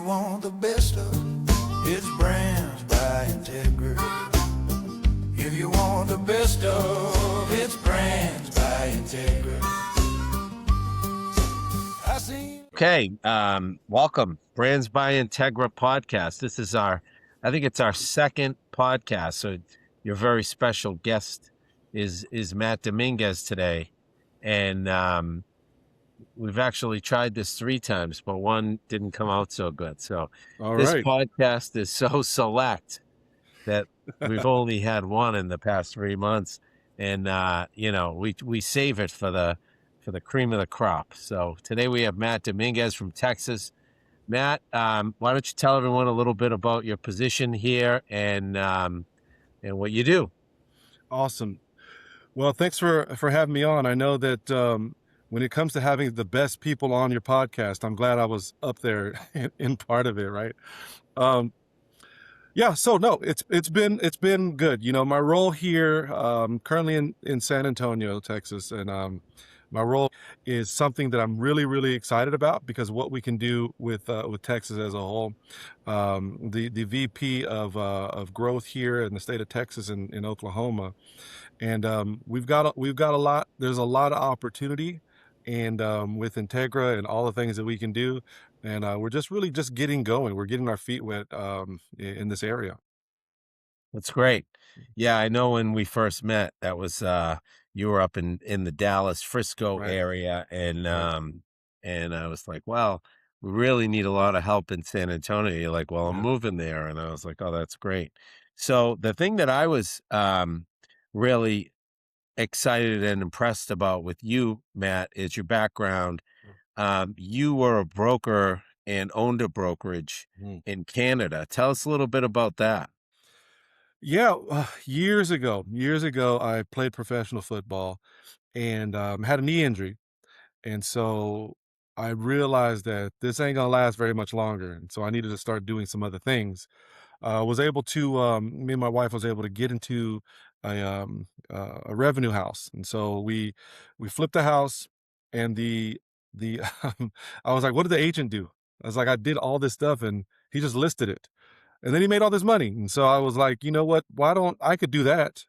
want the best of, it's Brands by Integra. If you want the best of, it's Brands by Integra. Okay, welcome, Brands by Integra Podcast. This is I think it's our second podcast. So your very special guest is Matt Dominguez today, and we've actually tried this 3 times, but one didn't come out so good. So this podcast is so select that we've only had one in the past 3 months, and we save it for the cream of the crop. So today we have Matt Dominguez from Texas. Matt, why don't you tell everyone a little bit about your position here and what you do? Awesome. Well, thanks for having me on. I know that when it comes to having the best people on your podcast, I'm glad I was up there in part of it, right? So no, it's been good. You know, my role here, currently in San Antonio, Texas, and my role is something that I'm really, really excited about because what we can do with Texas as a whole. The VP of growth here in the state of Texas and in Oklahoma, and we've got a lot. There's a lot of opportunity, and with Integra and all the things that we can do, and we're just really just getting going. We're getting our feet wet in this area. That's great. Yeah, I know when we first met, that was you were up in the Dallas Frisco area, and I was like, well, we really need a lot of help in San Antonio. You're like, well, I'm moving there, and I was like, oh, that's great. So the thing that I was really excited and impressed about with you, Matt, is your background. You were a broker and owned a brokerage in Canada. Tell us a little bit about that. Yeah, years ago, I played professional football and had a knee injury. And so I realized that this ain't gonna last very much longer. And so I needed to start doing some other things. Was able to, me and my wife was able to get into a revenue house. And so we flipped the house and the I was like, what did the agent do? I was like, I did all this stuff and he just listed it. And then he made all this money. And so I was like, you know what? Why don't I could do that?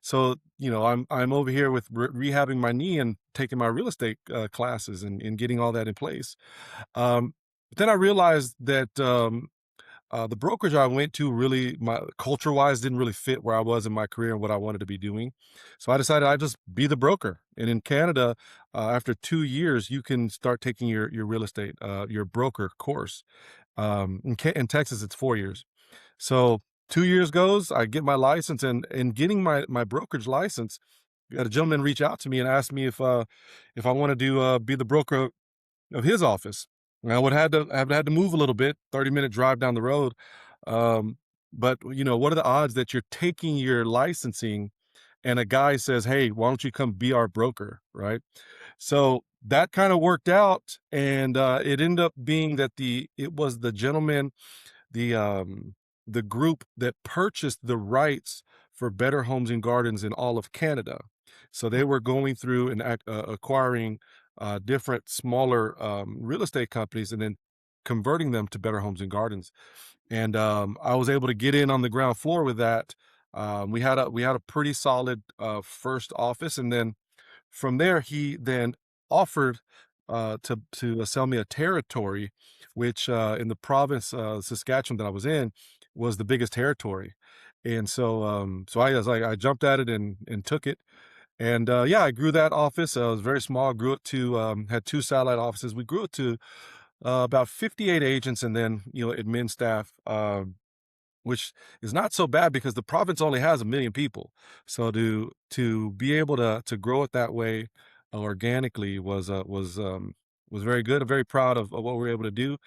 So, you know, I'm over here with rehabbing my knee and taking my real estate classes and getting all that in place. But then I realized that the brokerage I went to really, my culture-wise, didn't really fit where I was in my career and what I wanted to be doing. So I decided I'd just be the broker. And in Canada, after 2 years, you can start taking your real estate, your broker course. In Texas, it's 4 years. So 2 years goes, I get my license, and getting my brokerage license, we had a gentleman reach out to me and ask me if I wanted to be the broker of his office. And I would have had to move a little bit, 30-minute drive down the road. But you know, what are the odds that you're taking your licensing and a guy says, "Hey, why don't you come be our broker?" Right? So that kind of worked out, and it ended up being that it was the gentleman, the group that purchased the rights for Better Homes and Gardens in all of Canada. So they were going through and acquiring different smaller real estate companies and then converting them to Better Homes and Gardens. And I was able to get in on the ground floor with that. We had a pretty solid first office, and then from there he then offered to sell me a territory, which in the province Saskatchewan that I was in was the biggest territory. And so I was like, I jumped at it and took it. And I grew that office. It was very small. Grew it to had 2 satellite offices. We grew it to about 58 agents, and then admin staff, which is not so bad because the province only has 1 million people. So to be able to grow it that way organically was very good. I'm very proud of what we were able to do.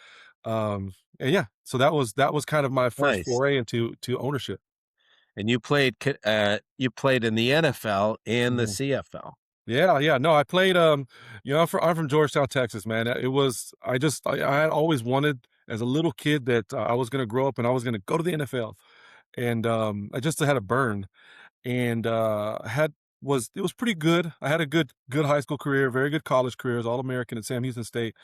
So that was kind of my first foray into ownership. And you played in the NFL and the CFL. Yeah. No, I played, I'm from Georgetown, Texas, man. I had always wanted as a little kid that I was going to grow up and I was going to go to the NFL. And I just had a burn and was pretty good. I had a good high school career, very good college career, as All-American at Sam Houston State,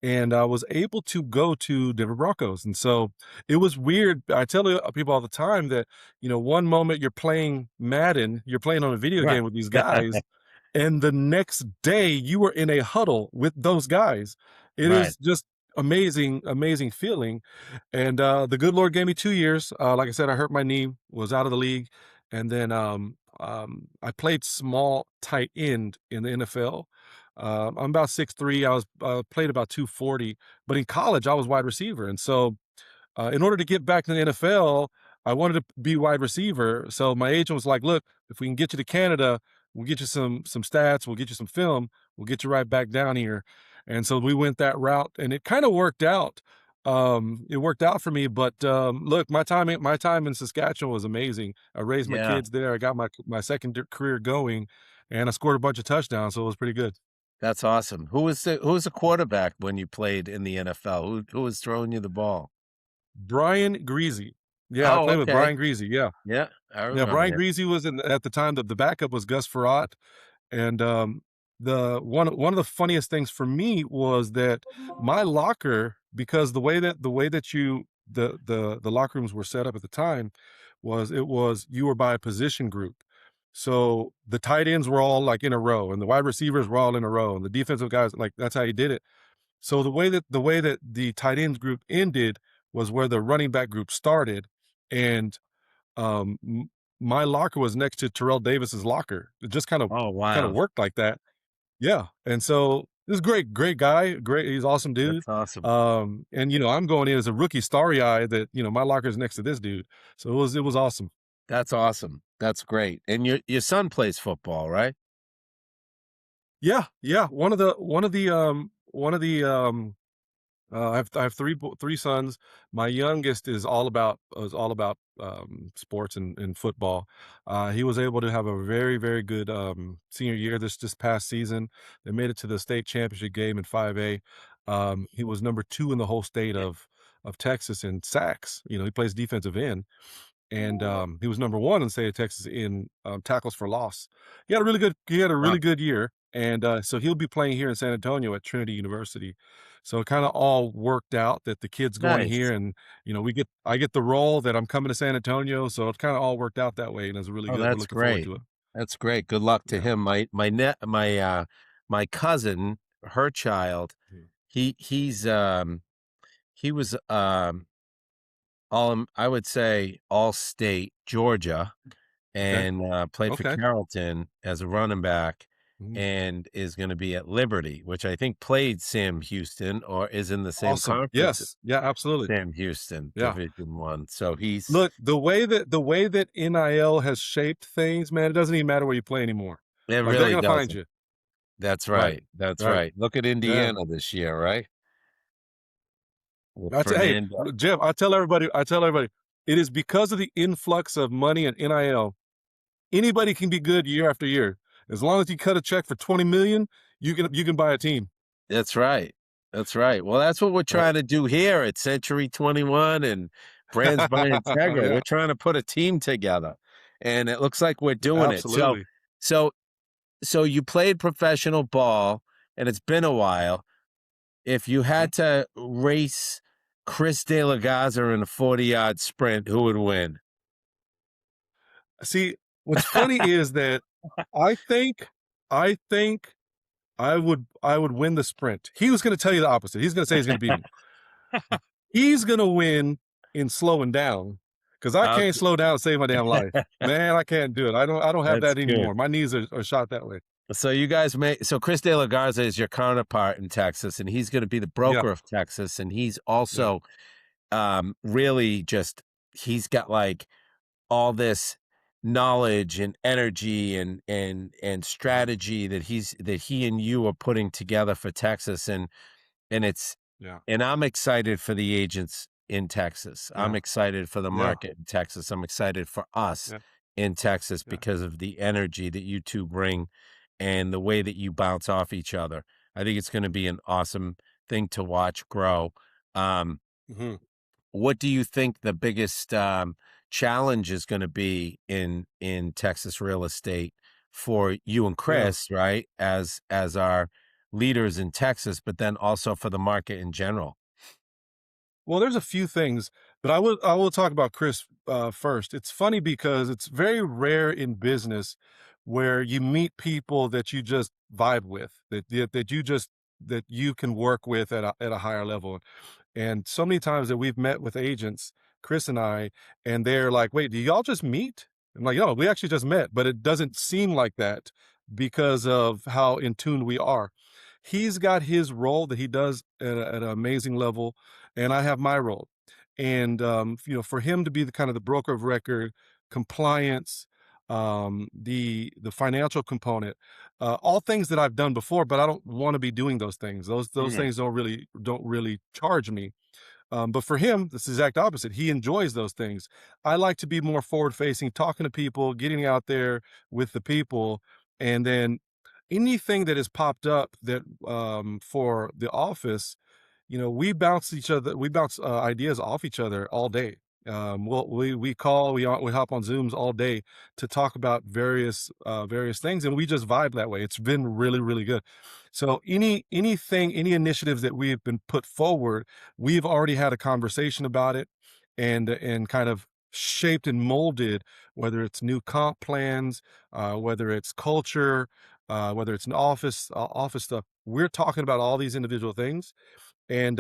and I was able to go to Denver Broncos. And so it was weird. I tell people all the time that, one moment you're playing Madden, you're playing on a video Right. game with these guys, and the next day you were in a huddle with those guys. It Right. is just amazing, amazing feeling. And the good Lord gave me 2 years. Like I said, I hurt my knee, was out of the league, and then I played small tight end in the NFL. I'm about 6'3". I was played about 240, but in college I was wide receiver, and so in order to get back to the NFL, I wanted to be wide receiver. So my agent was like, "Look, if we can get you to Canada, we'll get you some stats, we'll get you some film, we'll get you right back down here." And so we went that route, and it kind of worked out. It worked out for me, but look, my time in Saskatchewan was amazing. I raised my Yeah. kids there. I got my second career going, and I scored a bunch of touchdowns, so it was pretty good. That's awesome. Who was the quarterback when you played in the NFL? Who was throwing you the ball? Brian Greasy. Yeah, I Oh, played with okay. Brian Greasy. Yeah. Yeah, I Yeah, remember Brian him. Greasy was at the time the backup was Gus Farrat, and the one of the funniest things for me was that my locker, because the way that the locker rooms were set up at the time was you were by a position group. So the tight ends were all like in a row, and the wide receivers were all in a row, and the defensive guys, like, that's how you did it. So the way that the tight ends group ended was where the running back group started, and m my locker was next to Terrell Davis's locker. It just Oh, kinda wow. worked like that. Yeah, and so this is great guy, he's an awesome dude. That's awesome. And, I'm going in as a rookie starry-eyed that, my locker is next to this dude. So it was awesome. That's awesome. That's great. And your son plays football, right? Yeah, yeah, I have three sons. My youngest is all about sports and football. He was able to have a very, very good senior year this past season. They made it to the state championship game in 5A. He was number 2 in the whole state of Texas in sacks. He plays defensive end, and he was number 1 in the state of Texas in tackles for loss. He had a Wow. really good year, and so he'll be playing here in San Antonio at Trinity University. So it kind of all worked out that the kid's going here, Nice. and I get the role that I'm coming to San Antonio, so it kind of all worked out that way, and it's really Oh, good. We're that's looking forward great. to it. That's great. Good luck to Yeah. him. My cousin, her child, Mhm. he was I would say all state Georgia, Okay. and played for Okay. Carrollton as a running back, Mhm. and is going to be at Liberty, which I think played Sam Houston or is in the same Awesome. conference as Yes. Yeah. Absolutely. Sam Houston, Yeah. Division 1. So he's Look, the way that NIL has shaped things, man, it doesn't even matter where you play anymore. it Like, they're really gonna find doesn't. you. That's Right. right. That's Right. right. Look at Yeah. Indiana this year, right? With Hey, Fernando. Jeff, I tell everybody, it is because of the influx of money and NIL. Anybody can be good year after year. As long as you cut a check for 20 million, you can buy a team. That's right. That's right. Well, that's what we're Right. trying to do here at Century 21 and Brands by Integra. We're Yeah, trying to put a team together, and it looks like we're doing it. So, absolutely. so, so you played professional ball, and it's been a while. If you Mhm. had to race Chris De La Garza in a 40-yard sprint, who would win? See, what's funny is that I think I think I would win the sprint. He was gonna tell you the opposite. He's gonna say he's gonna beat me. He's gonna win in slowing down, because I can't Okay. slow down to save my damn life. Man, I can't do it. I don't have That's that good. anymore. My knees are shot that way. So Chris De La Garza is your counterpart in Texas, and he's going to be the Yeah, broker of Texas, and he's yeah, also really just he's got like all this knowledge and energy and mhm, strategy that he and you are putting together for Texas, and it's yeah, and I'm excited for the agents in Texas. I'm yeah, excited for the yeah, market in Texas. I'm excited for us yeah, in Texas yeah, because of the energy that you two bring and the way that you bounce off each other. I think it's going to be an awesome thing to watch grow. Um, mhm. what do you think the biggest challenge is going to be in Texas real estate for you and Yeah. Chris, right, as our leaders in Texas, but then also for the market in general. Well, there's a few things, but I will talk about Chris first. It's funny because it's very rare in business where you meet people that you just vibe with, that you can work with at a higher level. And so many times that we've met with agents, Chris and I, and they're like, "Wait, do y'all just meet?" I'm like, "No, we actually just met," but it doesn't seem like that because of how in tune we are. He's got his role that he does at an amazing level, and I have my role. And for him to be the kind of the broker of record, compliance, the financial component, all things that I've done before, but I don't want to be doing those things. Those Mhm. things don't really charge me. But for him, it's the exact opposite. He enjoys those things. I like to be more forward facing, talking to people, getting out there with the people, and then anything that has popped up that for the office, we bounce ideas off each other all day. We call, we hop on Zooms all day to talk about various things, and we just vibe that way. It's been really, really good. So any initiatives that we have been put forward, we've already had a conversation about it, and kind of shaped and molded, whether it's new comp plans, whether it's culture, whether it's an office stuff. We're talking about all these individual things, and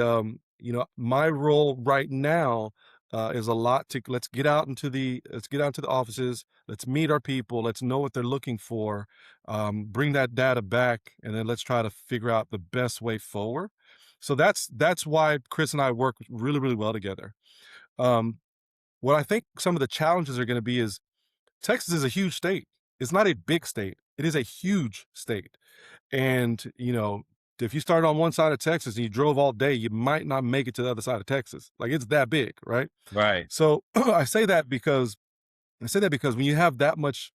my role right now is a lot to let's get out to the offices, let's meet our people, let's know what they're looking for, bring that data back, and then let's try to figure out the best way forward. So that's why Chris and I work really, really well together. Um, what I think some of the challenges are going to be is Texas is a huge state. It's not a big state. It is a huge state. And, if you started on one side of Texas and you drove all day, you might not make it to the other side of Texas. Like it's that big, right? Right. So I say that because when you have that much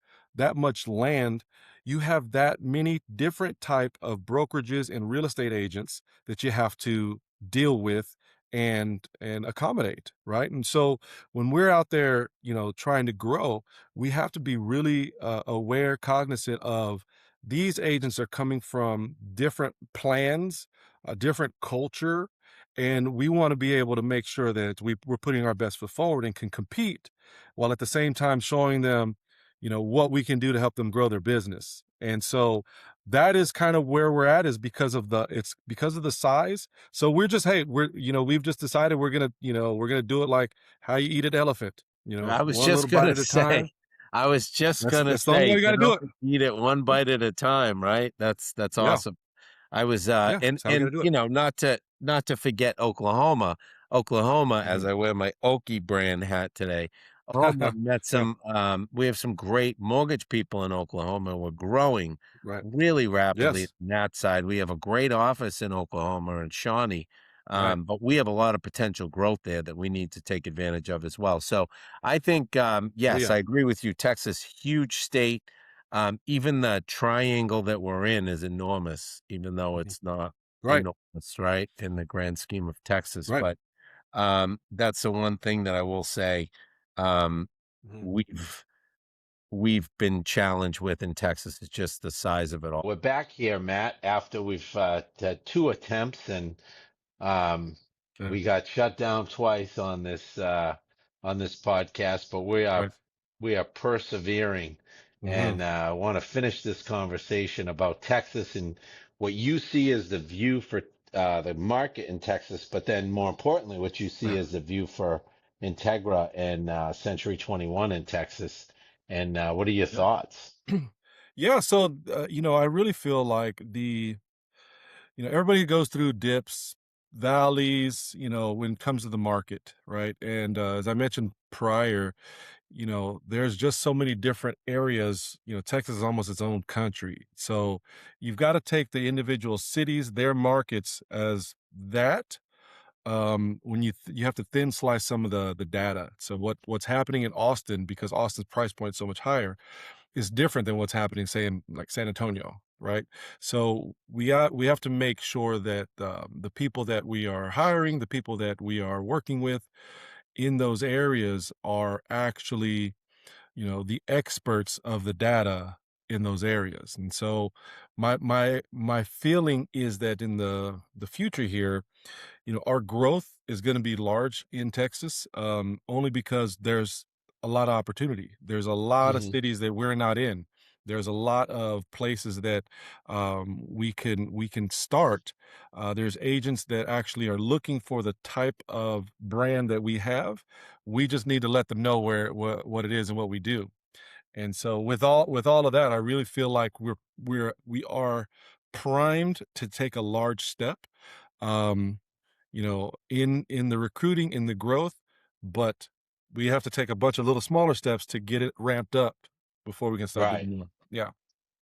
land, you have that many different type of brokerages and real estate agents that you have to deal with and accommodate, right? And so when we're out there, trying to grow, we have to be really aware, cognizant of these agents are coming from different plans, a different culture, and we want to be able to make sure that we're putting our best foot forward and can compete while at the same time showing them, what we can do to help them grow their business. And so that is kind of where we're at is it's because of the size. So we're just, hey, we've just decided we're going to do it like how you eat an elephant, I was one just little bite gonna at a time. say, I was just That's, gonna that's the only way say, you got to get do up it. and eat it one bite at a time, right? That's Yeah. awesome. I was, Yeah. That's how we got to do it. not to forget Oklahoma. Oklahoma, as Mhm. I wear my Okie brand hat today. Oklahoma met Yeah. we have some great mortgage people in Oklahoma. We're growing Right. really rapidly Yes. on that side. We have a great office in Oklahoma in Shawnee, Right. but we have a lot of potential growth there that we need to take advantage of as well. So I think, Oh yes, yeah. I agree with you. Texas, huge state. Even the triangle that we're in is enormous, even though Mhm. it's not Right. enormous, right, in the grand scheme of Texas. Right. But that's the one thing that I will say um, Mhm. we've we've been challenged with in Texas is just the size of it all. We're back here, Matt, after we've had two attempts and um, Okay. we got shut down twice on this podcast, but Right. we are persevering Hmm. and want to finish this conversation about Texas and what you see as the view for the market in Texas, but then more importantly, what you see as the view for Integra and Century 21 in Texas. And what are your thoughts? Yeah, so I really feel like everybody goes through dips, valleys, when it comes to the market, right? And as I mentioned prior, there's just so many different areas. Texas is almost its own country, so you've got to take the individual cities, their markets as that. When you have to thin slice some of the data. So what's happening in Austin, because Austin's price point is so much higher, is different than what's happening, say, in like San Antonio, right? So we have to make sure that the people that we are hiring, the people that we are working with in those areas are actually, the experts of the data in those areas. And so my feeling is that in the future here, our growth is going to be large in Texas, only because there's a lot of opportunity. There's a lot of Hmm. cities that we're not in. There's a lot of places that we can start. There's agents that actually are looking for the type of brand that we have. We just need to let them know what it is and what we do. And so with all of that, I really feel like we are primed to take a large step. Um, in the recruiting, in the growth, but we have to take a bunch of little smaller steps to get it ramped up before we can start Right. doing more. Yeah.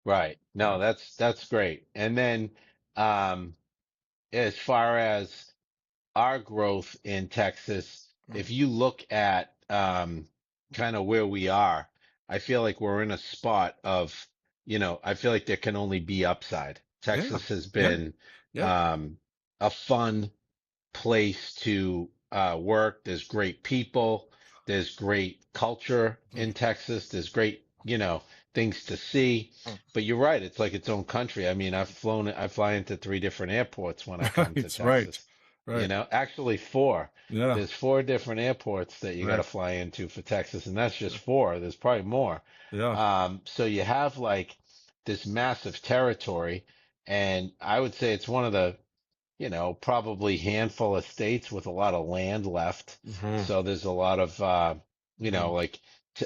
Right. Yeah. No, that's great. And then um, as far as our growth in Texas, Mm. if you look at kind of where we are, I feel like we're in a spot of, I feel like there can only be upside. Yeah. Texas has Yeah. been Yeah. um, a fun place to work. There's great people. There's great culture Mm. in Texas. There's great, things to see. Mm. But you're right. It's like its own country. I mean, I fly into 3 different airports when I come to Right. Texas. Right. Actually four. Yeah. There's 4 different airports that you got to Right. fly into for Texas, and that's just four. There's probably more. Yeah. So you have like this massive territory, and I would say it's one of the probably handful of states with a lot of land left. Hmm. So there's a lot of, Hmm.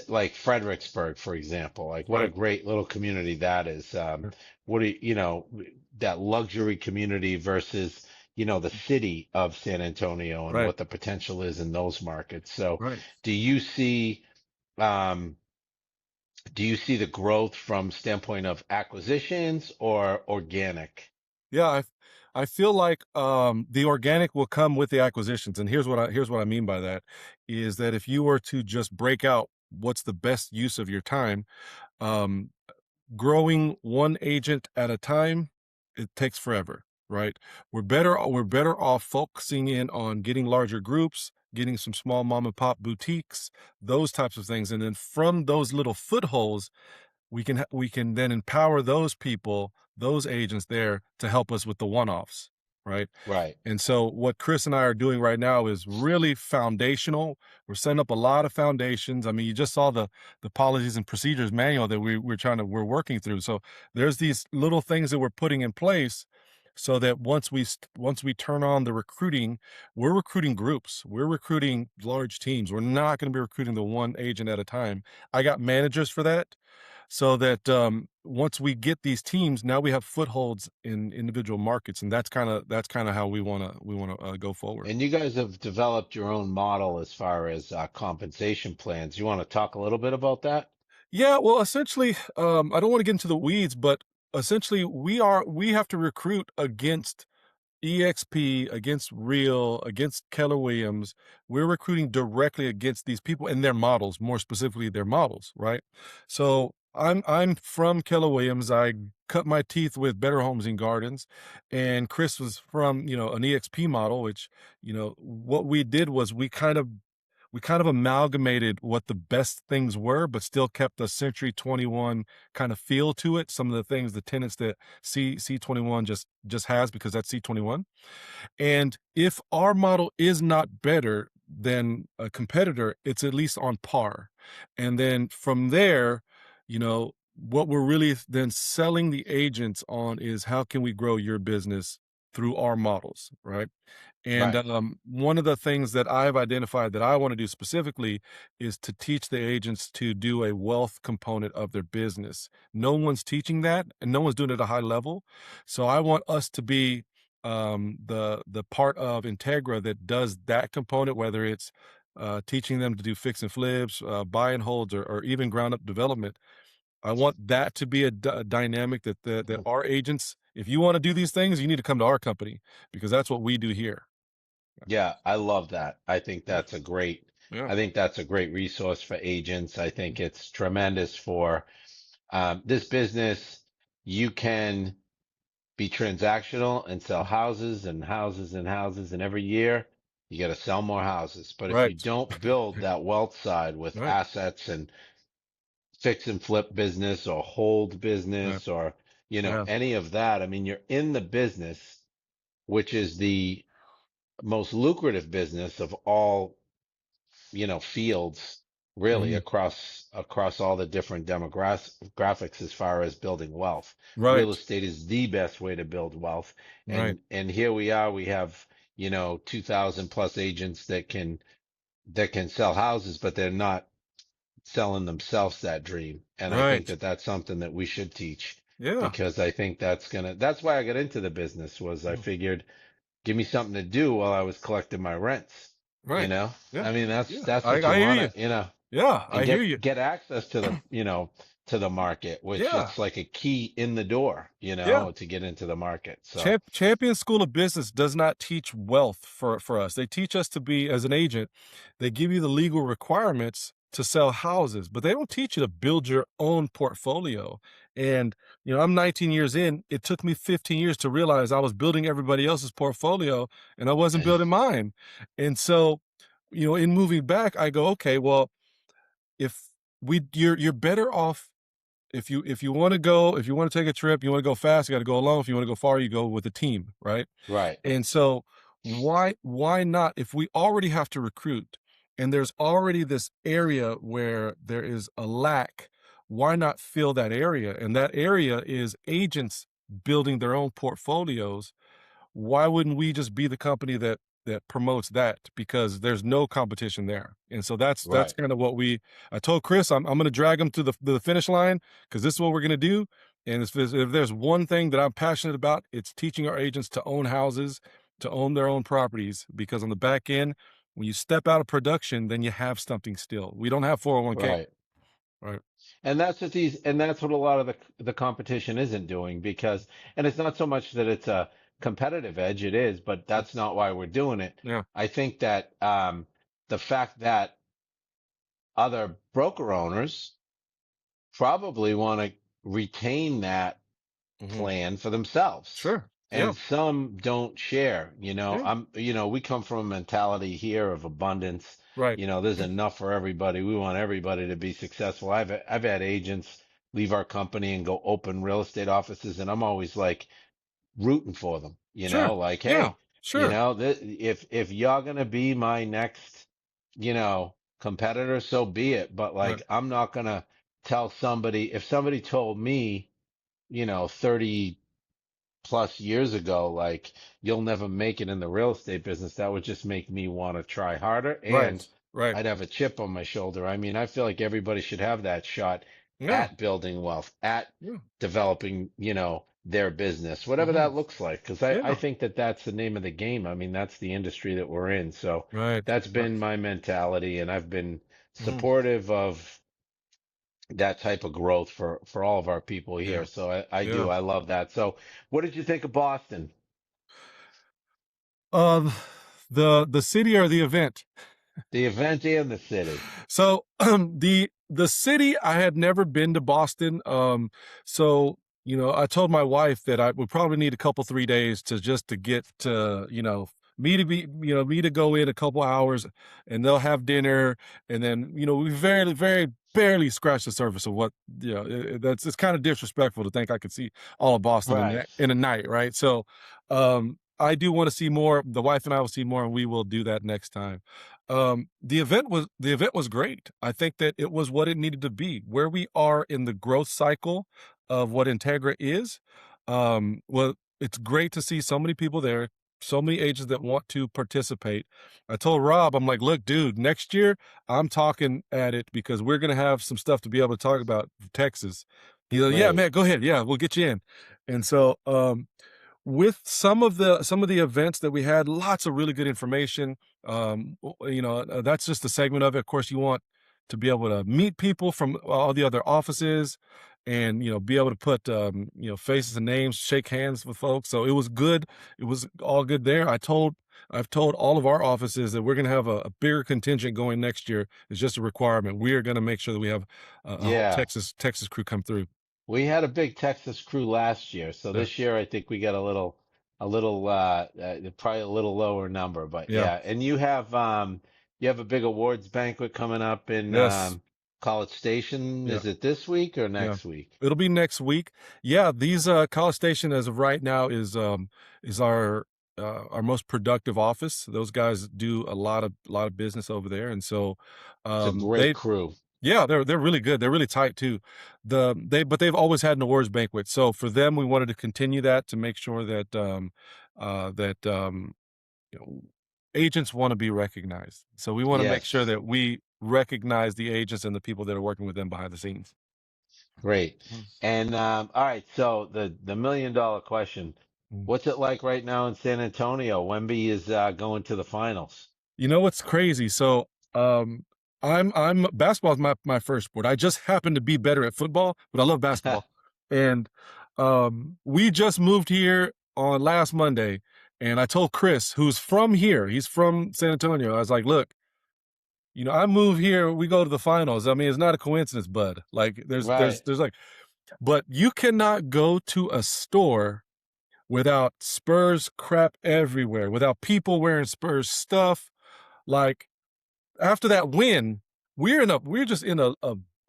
like Fredericksburg, for example, like what a Right. great little community that is. What do that luxury community versus, the city of San Antonio and Right. what the potential is in those markets. So Right. do you see, um, do you see the growth from standpoint of acquisitions or organic? Yeah, I feel like the organic will come with the acquisitions, and here's what I mean by that is that if you were to just break out what's the best use of your time, um, growing one agent at a time, it takes forever, right? We're better off focusing in on getting larger groups, getting some small mom and pop boutiques, those types of things, and then from those little footholds we can then empower those people, those agents there to help us with the one-offs, right? Right. And so what Chris and I are doing right now is really foundational. We're setting up a lot of foundations. I mean, you just saw the policies and procedures manual that we're working through. So there's these little things that we're putting in place so that once we turn on the recruiting, we're recruiting groups. We're recruiting large teams. We're not going to be recruiting the one agent at a time. I got managers for that so that once we get these teams, now we have footholds in individual markets, and that's kind of how we want to go forward. And you guys have developed your own model as far as compensation plans. You want to talk a little bit about that? Yeah, well, essentially, I don't want to get into the weeds, but essentially, we have to recruit against EXP, against Real, against Keller Williams. We're recruiting directly against these people and their models, more specifically their models, right? So I'm from Keller Williams. I cut my teeth with Better Homes and Gardens, and Chris was from an EXP model, which what we did was we kind of amalgamated what the best things were, but still kept the Century 21 kind of feel to it. Some of the things, the tenants that C21 just has because that's C21. And if our model is not better than a competitor, it's at least on par. And then from there, what we're really then selling the agents on is how can we grow your business through our models, right? And Right. one of the things that I've identified that I want to do specifically is to teach the agents to do a wealth component of their business. No one's teaching that, and no one's doing it at a high level. So I want us to be the part of Integra that does that component, whether it's teaching them to do fix and flips, buy and holds, or even ground up development. I want that to be a dynamic that our agents, if you want to do these things, you need to come to our company because that's what we do here. Yeah, I love that. Yeah. Yeah. I think that's a great resource for agents. I think it's tremendous for this business. You can be transactional and sell houses and houses and houses, and every year you got to sell more houses. But if you Right. don't build that wealth side with Right. assets and fix and flip business or hold Yeah. business or, Yeah. any of that. I mean, you're in the business, which is the most lucrative business of all, fields really Mhm. across all the different demographics as far as building wealth. Real Right. estate is the best way to build wealth. Right. And here we are, we have, 2000 plus agents that can sell houses, but they're not selling themselves that dream. And I think Right. that that's something that we should teach Yeah. because I think that's why I got into the business was I Mm. figured give me something to do while I was collecting my rents, Right. I Yeah. mean, Yeah. that's what you I hear want you. to, Yeah. and I hear you. get access to the, to the market, which Yeah. it's like a key in the door, Yeah. to get into the market. So, Champion School of Business does not teach wealth for us. They teach us to be, as an agent, they give you the legal requirements to sell houses, but they don't teach you to build your own portfolio. And, I'm 19 years in. It took me 15 years to realize I was building everybody else's portfolio and I wasn't building mine. And so, in moving back, I go, okay, well, if you're better off if you want to go, if you want to take a trip, you want to go fast, you got to go alone. If you want to go far, you go with a team, right? right, And so why not, if we already have to recruit and there's already this area where there is a lack, why not fill that area? And that area is agents building their own portfolios. Why wouldn't we just be the company that promotes that, because there's no competition there? And so that's right, kind of what I told Chris, I'm going to drag him to the finish line, because this is what we're going to do. And if there's one thing that I'm passionate about, it's teaching our agents to own houses, to own their own properties, because on the back end, when you step out of production, then you have something still. We don't have 401k. right. Right. And that's what a lot of the competition isn't doing because, and it's not so much that it's a competitive edge, it is, but that's not why we're doing it. Yeah. I think that, the fact that other broker owners probably want to retain that Hmm. plan for themselves. Sure. Yeah. And some don't share, Yeah. we come from a mentality here of abundance. Right. There's enough for everybody. We want everybody to be successful. I've had agents leave our company and go open real estate offices, and I'm always like rooting for them, Sure. like, Yeah. hey, Sure. if you're gonna be my next, competitor, so be it. But Right. like, I'm not gonna tell somebody if somebody told me, 30 plus years ago, like you'll never make it in the real estate business, that would just make me want to try harder. Right. And Right. I'd have a chip on my shoulder. I mean, I feel like everybody should have that shot Yeah. at building wealth, at Yeah. developing, their business, whatever Hmm. that looks like. Cause I Yeah. think that that's the name of the game. I mean, that's the industry that we're in. So Right. that's Right. been my mentality. And I've been Mhm. supportive of that type of growth for all of our people here. Yeah. So I do. Yeah. I love that. So what did you think of Boston? Um, the city or the event? The event and the city. So the city, I had never been to Boston. So I told my wife that I would probably need a couple 3 days to get to me to go in a couple hours, and they'll have dinner, and then we very barely scratch the surface of what that's it's kind of disrespectful to think I could see all of Boston Right. in a night, right? So I do want to see more. The wife and I will see more, and we will do that next time. The event was great. I think that it was what it needed to be. Where we are in the growth cycle of what Integra is, well, it's great to see so many people there, so many agents that want to participate. I told Rob, I'm like, look, dude, next year I'm talking at it, because we're gonna have some stuff to be able to talk about Texas. He's like, yeah, Great. man, go ahead, yeah, we'll get you in. And so with some of the events that we had, lots of really good information. That's just a segment of it. Of course, you want to be able to meet people from all the other offices, and be able to put faces and names, shake hands with folks. So it was good. It was all good there. I've told all of our offices that we're going to have a bigger contingent going next year. It's just a requirement. We are going to make sure that we have a whole Yeah. Texas crew come through. We had a big Texas crew last year. So Yeah. this year I think we got probably a little lower number, but Yeah. yeah. And you have a big awards banquet coming up in Yes. College Station. Yeah. Is it this week or Yeah. next week? It'll be next week. Yeah, these College Station as of right now is our most productive office. Those guys do a lot of business over there, and so It's a great they crew. yeah, they're really good. They're really tight too. But they've always had an awards banquet. So for them, we wanted to continue that to make sure that you know, agents want to be recognized. So we want to make sure Yes. that we recognize the agents and the people that are working with them behind the scenes. Great. Mm. And all right, so the $1 million question. Mm. What's it like right now in San Antonio? Wemby is going to the finals. You know what's crazy? So I'm basketball is my first sport. I just happen to be better at football, but I love basketball. And we just moved here on last Monday, and I told Chris, who's from here, he's from San Antonio. I was like, look, I move here, we go to the finals. I mean, it's not a coincidence, bud. Like there's Right. like, but you cannot go to a store without Spurs crap everywhere, without people wearing Spurs stuff. Like after that win, we're just in a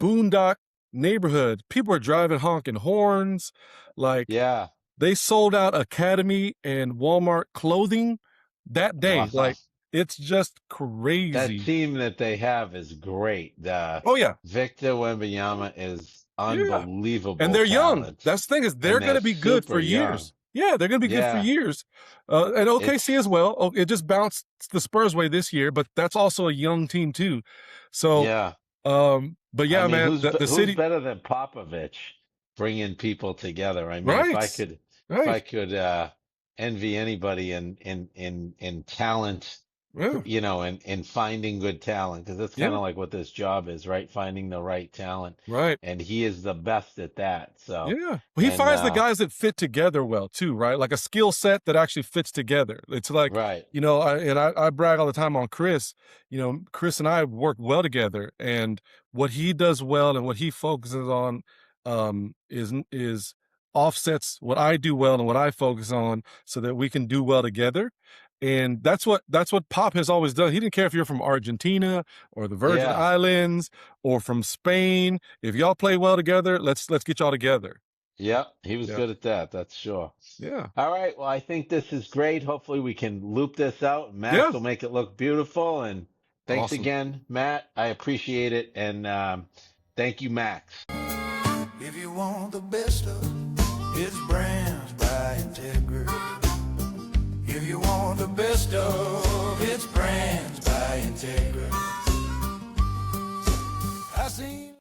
boondock neighborhood. People are driving honking horns. Like Yeah. they sold out Academy and Walmart clothing that day. Wow. Like it's just That crazy. team that they have is great. Oh yeah. Victor Wembanyama is unbelievable. And they're young. talent. That's the thing is they're And going to they're be good super for young. years. Yeah, they're going to be good for Yeah. years. And OKC It's- as well. Oh, it just bounced the Spurs way this year, but that's also a young team too. So, Yeah. but yeah, I mean, man, the who's city, better than Popovich bringing people together? I mean, if I could envy anybody in talent, Yeah, and finding good talent, because that's kind of like what this job is, right? Finding the right talent. right. And he is the best at that. So Yeah. Well, he and, finds the guys that fit together well too, right? Like a skill set that actually fits together. It's like, right. I brag all the time on Chris. Chris and I work well together, and what he does well and what he focuses on is offsets what I do well and what I focus on, so that we can do well together. And that's what Pop has always done. He didn't care if you're from Argentina or the Virgin Yeah. Islands or from Spain. If y'all play well together, let's get y'all together. Yep. He was Yeah. good at that. That's sure. Yeah. All right. Well, I think this is great. Hopefully we can loop this out. Max Yeah. will make it look beautiful. And thanks Awesome. again, Matt. I appreciate it. And thank you, Max. If you want the best of it's Brands by Integra. If you want the best of